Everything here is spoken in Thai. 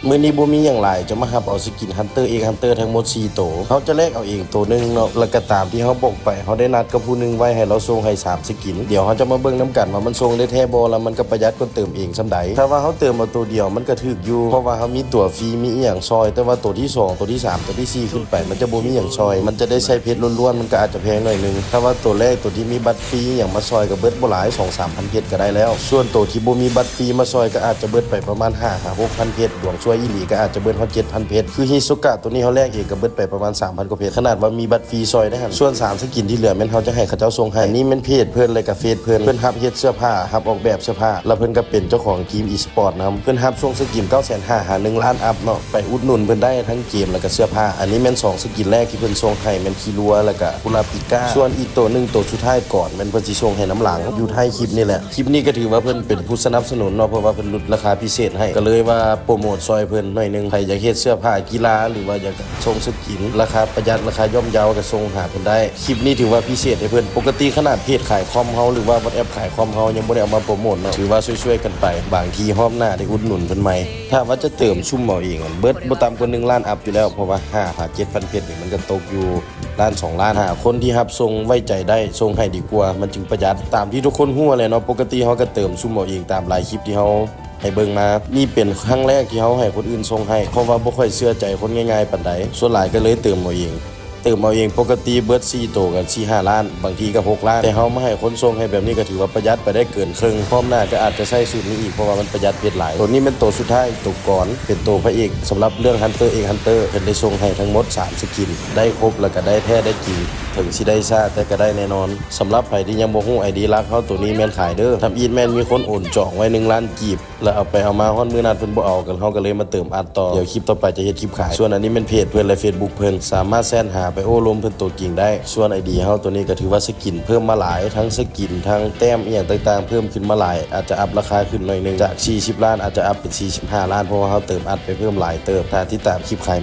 มื้อนี้บ่มีหยังหลายจะมารับเอาสกิน Hunter X Hunter ทั้งหมด4ตัวเฮาจะแลกเอาเองตัวนึงเนาะแล้วก็ตามที่เฮาบอกไปเฮาได้นัดกับผู้นึงไว้ให้เราส่งให้3สกินเดี๋ยวเฮาจะมาเบิ่งนํกันว่ามันส่งได้แท้บ่แล้วมันก็ประหยัดกว่าเติมเองซำใดถ้าว่าเฮาเติมเอาตัวเดียวมันก็ถูกอยู่เพราะว่าเฮามีตัวฟรีมีอีหยังซอยแต่ว่าตัวที่2ตัวที่3ตัวที่4ขึ้นไปมันจะบ่มีหยังซอยมันจะได้ใช้เพชรล้วนๆมันก็อาจจะแพงหน่อยนึงถ้าว่าตัวแรกตัวที่มีบัตรฟรีหยังมาซอยก็เบิดบ่หลาย 2-3,000 เพชรก็ได้แล้วส่วนตัวที่บ่มีบัตรฟรีมาซอยก็อาจจะเบิดไปประมาณ 5-6,000 เพชรดวงช่วยอีหลีก็อาจจะเบิดฮอด 7,000 เพชรคือฮิซุกะตัวนี้เฮาแลกเองก็เบิดไปประมาณ 3,000 กว่าเพชรขนาดว่ามีบัตรฟรีซอยได้หั่นส่วน3สกินที่เหลือแม่นเฮาจะให้เขาเจ้าส่งให้นี่แม่นเพจเพิ่นเลยกับเฟซเพิ่นรับเฮ็ดเสื้อผ้ารับออกแบบเสื้อผ้าแล้วเพิ่นก็เป็นเจ้าของทีมอีสปอร์ตนํเพิ่นรับส่งสกิน 950,000 หา1ล้านอัพเนาะไปอุดหนุนเพิ่นได้ทั้งเกมแล้วก็เสื้อผ้าอันนี้แม่น2สกินแรกที่เพิ่นส่งให้แม่นคีรัวแล้วก็กุลาปิก้าส่วนอีกตัวนึงตัวสุดท้ายก่อนแม่นเพิ่นสิส่งให้น้ำหลังอยู่ท้ายคลิปนี่แหละคลิปนี้ก็ถือว่าเพิ่นเป็นผู้สนับสนุนเนาะเพราะว่าเพิ่นลดราคาพิเศษให้ก็เลยว่าโปรโมทซอยเพิ่นหน่อยนึงใครอยากเฮ็ดเสื้อผ้ากีฬาหรือว่าอยากส่งสกินราคาประหยัดราคาย่อมเยาก็ส่งหาเพิ่นได้คลิปนี้ถือว่าพิเศษให้เพิ่นปกติขนาดเพจขายคอมเฮาหรือว่าแอปขายคอมเฮายังบ่ได้เอามาโปรโมทเนาะถือว่าช่วยๆกันไปบางทีรอบหน้าได้อุดหนุนเพิ่นใหม่ถ้าว่าจะเติมชุ่มเอาเองเบิดบ่ต่ำกว่า1ล้านอัพอยู่แล้วเพราะว่า5,000-7,000 เพชรนี่มันก็ตกอยู่ล้าน2ล้านคนที่รับส่งไว้ใจได้ส่งให้ดีกว่ามันจึงประหยัดตามที่ทุกคนฮู้แหละเนาะปกติเฮาก็เติมชุ่มเอาเองตามหลายคลิปที่เฮาให้เบิ่งมานี่เป็นครั้งแรกที่เฮาให้คนอื่นส่งให้เพราะว่าบ่ค่อยเชื่อใจคนง่ายๆปานใดส่วนหลายก็เลยเติมเอาเองปกติเบิด4โตกัน 4-5 ล้านบางทีก็6ล้านแต่เฮามาให้คนส่งให้แบบนี้ก็ถือว่าประหยัดไปได้เกินครึ่งพร้อมหน้าก็อาจจะใช้สูตรนี้อีกเพราะว่ามันประหยัดเพชรหลายตัวนี้เป็นตัวสุดท้ายตัวก่อนเป็นตัวพระเอกสำหรับเรื่อง Hunter X Hunter เพิ่นได้ส่งให้ทั้งหมด3สกินได้ครบแล้วก็ได้แท้ได้จริงถึงสิได้ซ่าแต่ก็ได้แน่นอนสำหรับใครที่ยังบ่ฮู้ ID ลักเฮาตัวนี้แม่นขายเด้อทำอีทแม่นมีคนโอนจองไว้1ล้านกีบแล้วเอาไปเอามาฮอดมื้อนั้นเพิ่นบ่เอากันเฮาก็เลยมาเติมอัดต่อเดี๋ยวคลิปต่อไปจะเฮ็ดคลิปขายส่วนอันนี้เป็นเพจเพิ่นและ Facebook เพิ่นสามารถแซนหาไปโอ้ลมเพิ่นตัวจริงได้ส่วน ID เฮาตัวนี้ก็ถือว่าสกินเพิ่มมาหลายทั้งสกินทั้งแต้มอีหยังต่างๆเพิ่มขึ้นมาหลายอาจจะอัพราคาขึ้นหน่อยนึงจาก40ล้านอาจจะอัพเป็น45ล้านเพราะว่าเฮาเติมอัดไปเพิ่มหลายเติบถ้าที่ตามคลิปขาย